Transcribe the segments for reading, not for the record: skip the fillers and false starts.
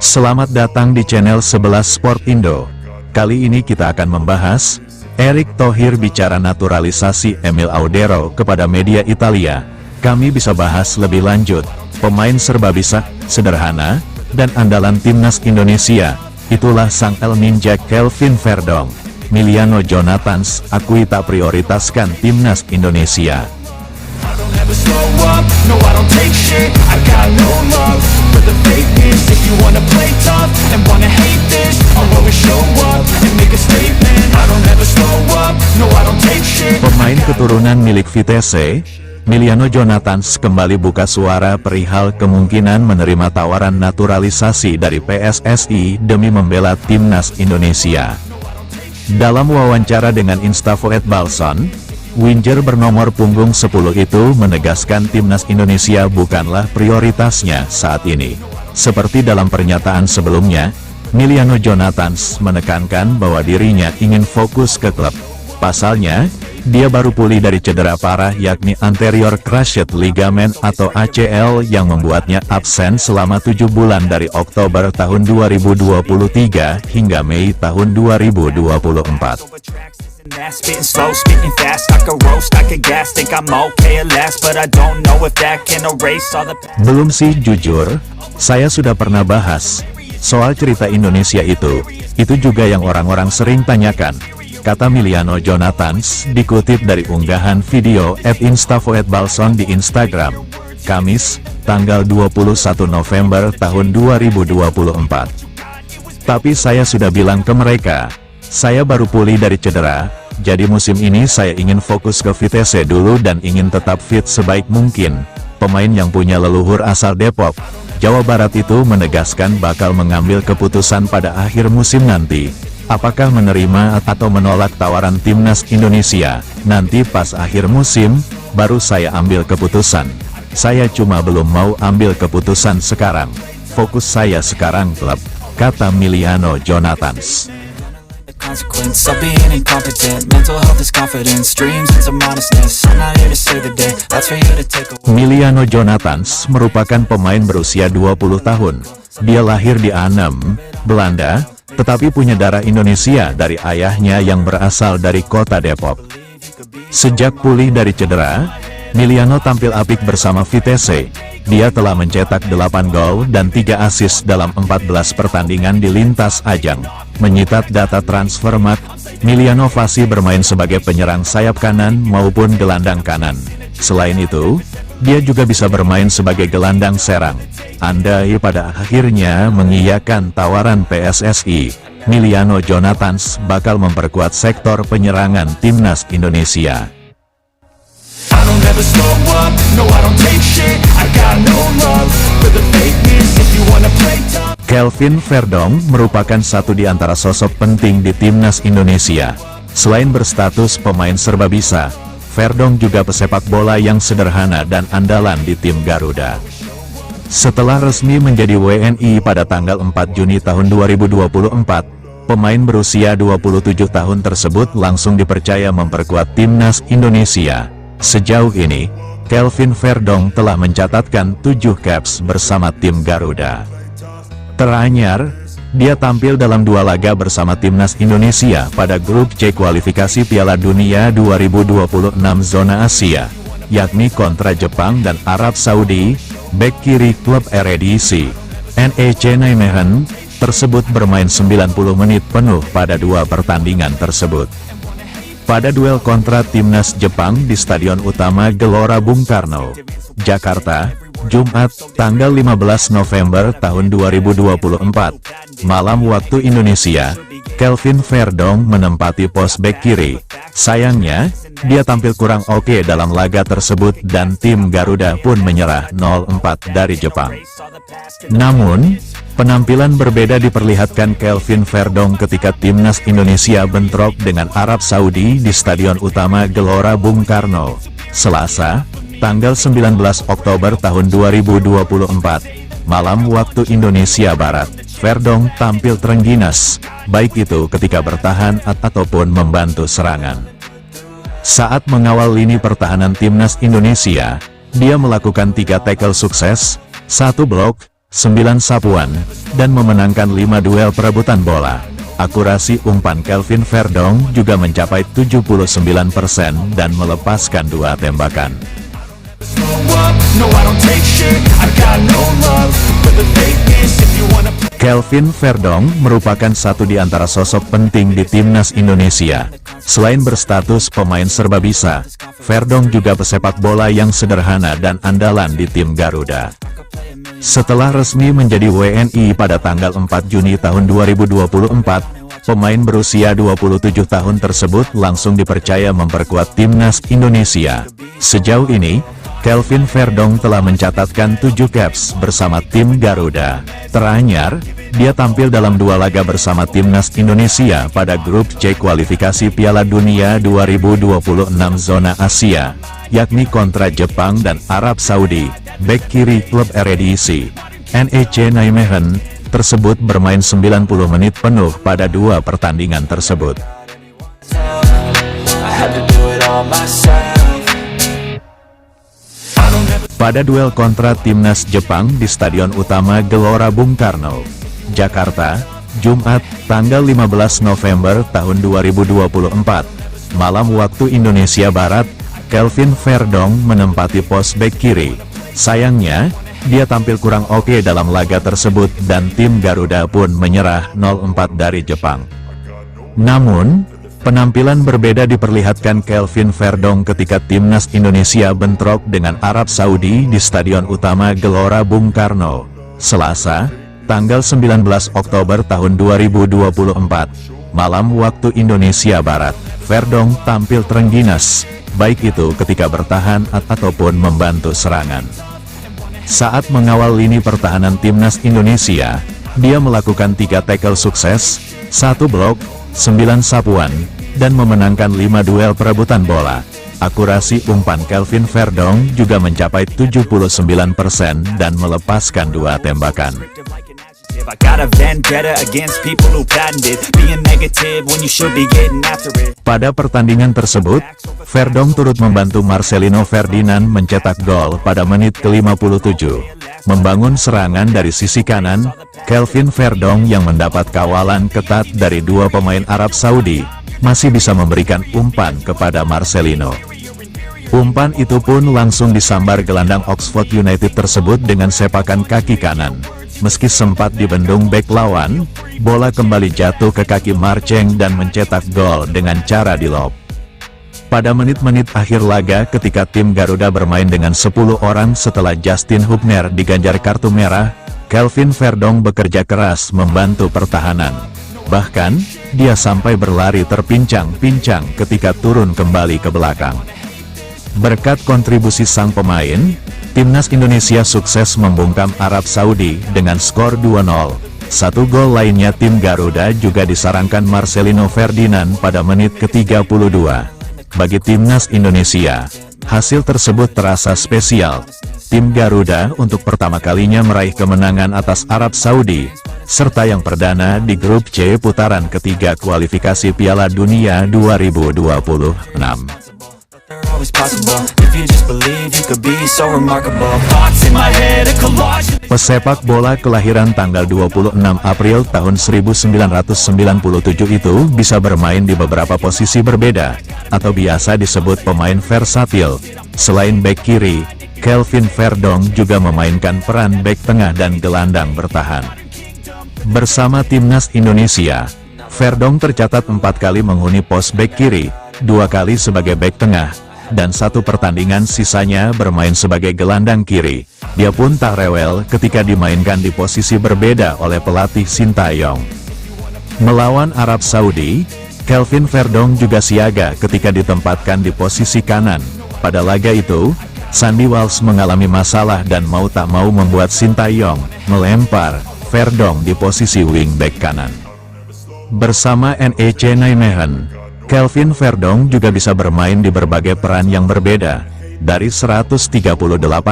Selamat datang di channel 11 Sport Indo. Kali ini kita akan membahas Erick Thohir bicara naturalisasi Emil Audero kepada media Italia. Kami bisa bahas lebih lanjut, pemain serba bisa, sederhana, dan andalan timnas Indonesia. Itulah sang El Ninja Kelvin Verdong. Miliano Jonathans akui tak prioritaskan timnas Indonesia. Pemain keturunan milik Vitesse, Miliano Jonathans kembali buka suara perihal kemungkinan menerima tawaran naturalisasi dari PSSI demi membela timnas Indonesia. Dalam wawancara dengan Instafoet Balson, Winger bernomor punggung 10 itu menegaskan timnas Indonesia bukanlah prioritasnya saat ini. Seperti dalam pernyataan sebelumnya, Miliano Jonathans menekankan bahwa dirinya ingin fokus ke klub. Pasalnya, dia baru pulih dari cedera parah yakni anterior cruciate ligament atau ACL yang membuatnya absen selama 7 bulan dari Oktober tahun 2023 hingga Mei tahun 2024. Belum sih jujur, saya sudah pernah bahas soal cerita Indonesia itu juga yang orang-orang sering tanyakan, kata Miliano Jonathans dikutip dari unggahan video @instafoetbalson di Instagram, Kamis, tanggal 21 November tahun 2024. Tapi saya sudah bilang ke mereka, saya baru pulih dari cedera, jadi musim ini saya ingin fokus ke Vitesse dulu dan ingin tetap fit sebaik mungkin. Pemain yang punya leluhur asal Depok, Jawa Barat itu menegaskan bakal mengambil keputusan pada akhir musim nanti. Apakah menerima atau menolak tawaran timnas Indonesia, nanti pas akhir musim, baru saya ambil keputusan. Saya cuma belum mau ambil keputusan sekarang. Fokus saya sekarang klub, kata Miliano Jonathans. Miliano Jonathans merupakan pemain berusia 20 tahun. Dia lahir di Arnhem, Belanda, tetapi punya darah Indonesia dari ayahnya yang berasal dari kota Depok. Sejak pulih dari cedera, Miliano tampil apik bersama Vitesse. Dia telah mencetak 8 gol dan 3 assist dalam 14 pertandingan di lintas ajang. Menyitat data Transfermarkt, Miliano fasih bermain sebagai penyerang sayap kanan maupun gelandang kanan. Selain itu, dia juga bisa bermain sebagai gelandang serang. Andai pada akhirnya mengiyakan tawaran PSSI, Miliano Jonathans bakal memperkuat sektor penyerangan timnas Indonesia. Kelvin Verdong merupakan satu di antara sosok penting di timnas Indonesia. Selain berstatus pemain serba bisa, Verdong juga pesepak bola yang sederhana dan andalan di tim Garuda. Setelah resmi menjadi WNI pada tanggal 4 Juni tahun 2024, pemain berusia 27 tahun tersebut langsung dipercaya memperkuat timnas Indonesia. Sejauh ini, Kelvin Verdong telah mencatatkan 7 caps bersama tim Garuda. Teranyar, dia tampil dalam 2 laga bersama timnas Indonesia pada grup C kualifikasi Piala Dunia 2026 zona Asia, yakni kontra Jepang dan Arab Saudi. Bek kiri klub Eredivisie, NEC Nijmegen, tersebut bermain 90 menit penuh pada 2 pertandingan tersebut. Pada duel kontra timnas Jepang di Stadion Utama Gelora Bung Karno, Jakarta, Jumat, tanggal 15 November tahun 2024, malam waktu Indonesia, Kelvin Verdong menempati pos bek kiri. Sayangnya, dia tampil kurang oke dalam laga tersebut dan tim Garuda pun menyerah 0-4 dari Jepang. Namun, penampilan berbeda diperlihatkan Kelvin Verdong ketika timnas Indonesia bentrok dengan Arab Saudi di Stadion Utama Gelora Bung Karno, Selasa, tanggal 19 Oktober tahun 2024, malam waktu Indonesia Barat. Verdong tampil terengginas, baik itu ketika bertahan ataupun membantu serangan. Saat mengawal lini pertahanan timnas Indonesia, dia melakukan 3 tackle sukses, 1 blok, 9 sapuan, dan memenangkan 5 duel perebutan bola. Akurasi umpan Kelvin Verdonk juga mencapai 79% dan melepaskan 2 tembakan. Kelvin Verdonk merupakan satu di antara sosok penting di timnas Indonesia. Selain berstatus pemain serbabisa, Verdonk juga pesepak bola yang sederhana dan andalan di tim Garuda. Setelah resmi menjadi WNI pada tanggal 4 Juni tahun 2024, pemain berusia 27 tahun tersebut langsung dipercaya memperkuat timnas Indonesia. Sejauh ini, Kelvin Verdonk telah mencatatkan 7 caps bersama tim Garuda. Teranyar, dia tampil dalam 2 laga bersama timnas Indonesia pada grup C kualifikasi Piala Dunia 2026 zona Asia, yakni kontra Jepang dan Arab Saudi. Bek kiri klub Eredivisie, NEC Nijmegen, tersebut bermain 90 menit penuh pada 2 pertandingan tersebut. Pada duel kontra timnas Jepang di Stadion Utama Gelora Bung Karno, Jakarta, Jumat, tanggal 15 November tahun 2024, malam waktu Indonesia Barat, Kelvin Verdonk menempati pos bek kiri. Sayangnya, dia tampil kurang oke dalam laga tersebut dan tim Garuda pun menyerah 0-4 dari Jepang. Namun, penampilan berbeda diperlihatkan Kelvin Verdonk ketika timnas Indonesia bentrok dengan Arab Saudi di Stadion Utama Gelora Bung Karno, Selasa, tanggal 19 Oktober tahun 2024, malam waktu Indonesia Barat. Verdonk tampil terengginas, baik itu ketika bertahan ataupun membantu serangan. Saat mengawal lini pertahanan timnas Indonesia, dia melakukan 3 tackle sukses, 1 blok, 9 sapuan, dan memenangkan 5 duel perebutan bola. Akurasi umpan Kelvin Verdonk juga mencapai 79% dan melepaskan 2 tembakan. Pada pertandingan tersebut, Verdonk turut membantu Marcelino Ferdinand mencetak gol pada menit ke-57. Membangun serangan dari sisi kanan, Kelvin Verdonk yang mendapat kawalan ketat dari 2 pemain Arab Saudi, masih bisa memberikan umpan kepada Marcelino. Umpan itu pun langsung disambar gelandang Oxford United tersebut dengan sepakan kaki kanan. Meski sempat dibendung bek lawan, bola kembali jatuh ke kaki Marceng dan mencetak gol dengan cara di-lob. Pada menit-menit akhir laga ketika tim Garuda bermain dengan 10 orang setelah Justin Hubner diganjar kartu merah, Kelvin Verdonk bekerja keras membantu pertahanan. Bahkan, dia sampai berlari terpincang-pincang ketika turun kembali ke belakang. Berkat kontribusi sang pemain, timnas Indonesia sukses membungkam Arab Saudi dengan skor 2-0. 1 gol lainnya tim Garuda juga disarangkan Marcelino Ferdinand pada menit ke-32. Bagi timnas Indonesia, hasil tersebut terasa spesial. Tim Garuda untuk pertama kalinya meraih kemenangan atas Arab Saudi, serta yang perdana di grup C putaran ketiga kualifikasi Piala Dunia 2026. Pesepak bola kelahiran tanggal 26 April tahun 1997 itu bisa bermain di beberapa posisi berbeda, atau biasa disebut pemain versatil. Selain bek kiri, Kelvin Verdonk juga memainkan peran bek tengah dan gelandang bertahan. Bersama timnas Indonesia, Verdonk tercatat 4 kali menghuni pos bek kiri, 2 kali sebagai bek tengah, dan 1 pertandingan sisanya bermain sebagai gelandang kiri. Dia pun tak rewel ketika dimainkan di posisi berbeda oleh pelatih Sintayong. Melawan Arab Saudi, Kelvin Verdonk juga siaga ketika ditempatkan di posisi kanan. Pada laga itu, Sandy Walsh mengalami masalah dan mau tak mau membuat Sintayong melempar Verdonk di posisi wingback kanan. Bersama NEC Nijmegen, Kelvin Verdonk juga bisa bermain di berbagai peran yang berbeda. Dari 138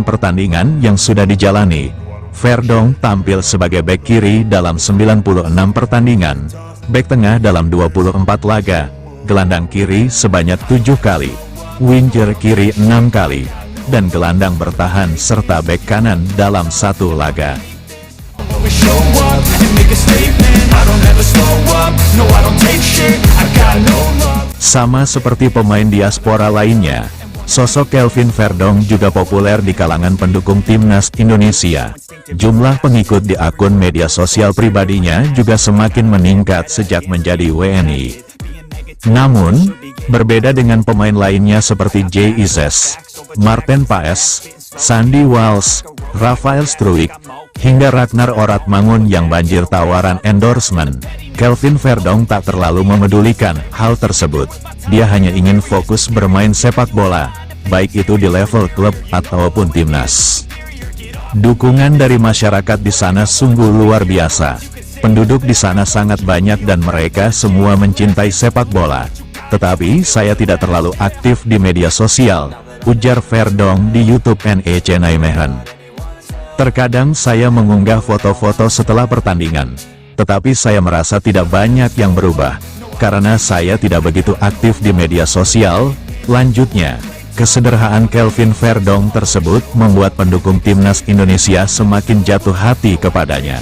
pertandingan yang sudah dijalani, Verdonk tampil sebagai bek kiri dalam 96 pertandingan, bek tengah dalam 24 laga, gelandang kiri sebanyak 7 kali, winger kiri 6 kali, dan gelandang bertahan serta bek kanan dalam 1 laga. always show up and make a statement. I don't ever slow up, no I don't take shit. I got no love. Sama seperti pemain diaspora lainnya, sosok Kelvin Verdong juga populer di kalangan pendukung timnas Indonesia. Jumlah pengikut di akun media sosial pribadinya juga semakin meningkat sejak menjadi WNI. Namun, berbeda dengan pemain lainnya seperti Jay Ises, Marten Paes, Sandy Walsh, Rafael Struijk, hingga Ragnar Oratmangun yang banjir tawaran endorsement, Kelvin Verdong tak terlalu memedulikan hal tersebut. Dia hanya ingin fokus bermain sepak bola, baik itu di level klub ataupun timnas. Dukungan dari masyarakat di sana sungguh luar biasa. Penduduk di sana sangat banyak dan mereka semua mencintai sepak bola. Tetapi saya tidak terlalu aktif di media sosial, ujar Verdong di YouTube NEC Nijmegen. Terkadang saya mengunggah foto-foto setelah pertandingan, tetapi saya merasa tidak banyak yang berubah, karena saya tidak begitu aktif di media sosial. Lanjutnya, kesederhanaan Kelvin Verdong tersebut membuat pendukung timnas Indonesia semakin jatuh hati kepadanya.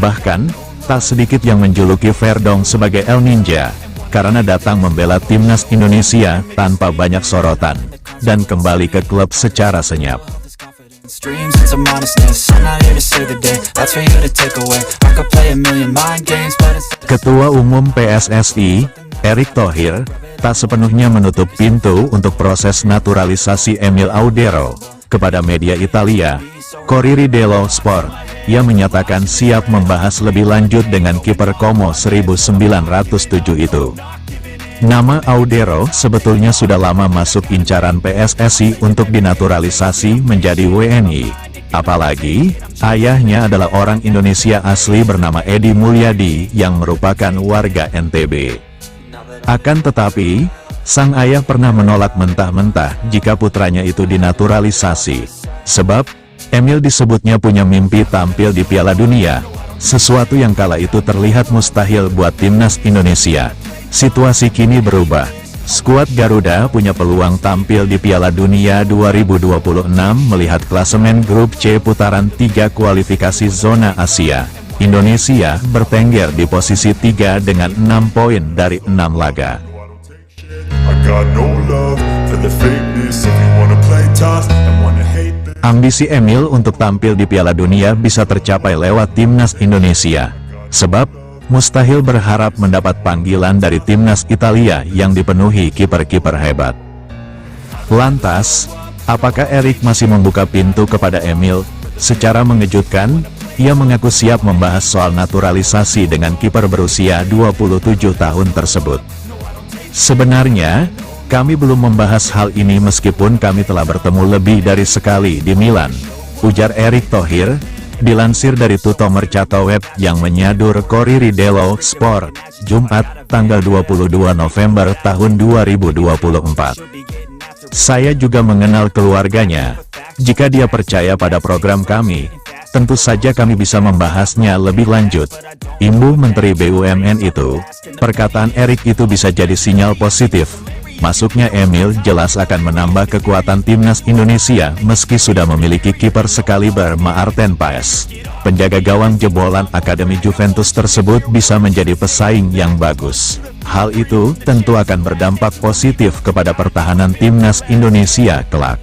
Bahkan, tak sedikit yang menjuluki Verdong sebagai El Ninja, karena datang membela timnas Indonesia tanpa banyak sorotan, dan kembali ke klub secara senyap. Ketua Umum PSSI, Erick Thohir, tak sepenuhnya menutup pintu untuk proses naturalisasi Emil Audero. Kepada media Italia, Corriere dello Sport, ia menyatakan siap membahas lebih lanjut dengan kiper Como 1907 itu. Nama Audero sebetulnya sudah lama masuk incaran PSSI untuk dinaturalisasi menjadi WNI. Apalagi, ayahnya adalah orang Indonesia asli bernama Edi Mulyadi yang merupakan warga NTB. Akan tetapi, sang ayah pernah menolak mentah-mentah jika putranya itu dinaturalisasi. Sebab, Emil disebutnya punya mimpi tampil di Piala Dunia, sesuatu yang kala itu terlihat mustahil buat timnas Indonesia. Situasi kini berubah. Skuad Garuda punya peluang tampil di Piala Dunia 2026 melihat klasemen grup C putaran 3 kualifikasi zona Asia. Indonesia bertengger di posisi 3 dengan 6 poin dari 6 laga. Ambisi Emil untuk tampil di Piala Dunia bisa tercapai lewat timnas Indonesia. Sebab, mustahil berharap mendapat panggilan dari timnas Italia yang dipenuhi kiper-kiper hebat. Lantas, apakah Erick masih membuka pintu kepada Emil? Secara mengejutkan, ia mengaku siap membahas soal naturalisasi dengan kiper berusia 27 tahun tersebut. Sebenarnya, kami belum membahas hal ini meskipun kami telah bertemu lebih dari sekali di Milan, ujar Erick Thohir, dilansir dari Tutto Mercato Web yang menyadur Corriere dello Sport, Jumat, tanggal 22 November tahun 2024. Saya juga mengenal keluarganya. Jika dia percaya pada program kami, tentu saja kami bisa membahasnya lebih lanjut. Imbuh Menteri BUMN itu, perkataan Erick itu bisa jadi sinyal positif. Masuknya Emil jelas akan menambah kekuatan timnas Indonesia meski sudah memiliki kiper sekaliber Marten Paes. Penjaga gawang jebolan Akademi Juventus tersebut bisa menjadi pesaing yang bagus. Hal itu tentu akan berdampak positif kepada pertahanan timnas Indonesia kelak.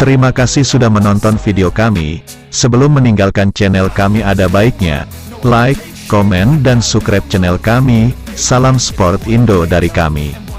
Terima kasih sudah menonton video kami. Sebelum meninggalkan channel kami ada baiknya like, komen dan subscribe channel kami. Salam Sport Indo dari kami.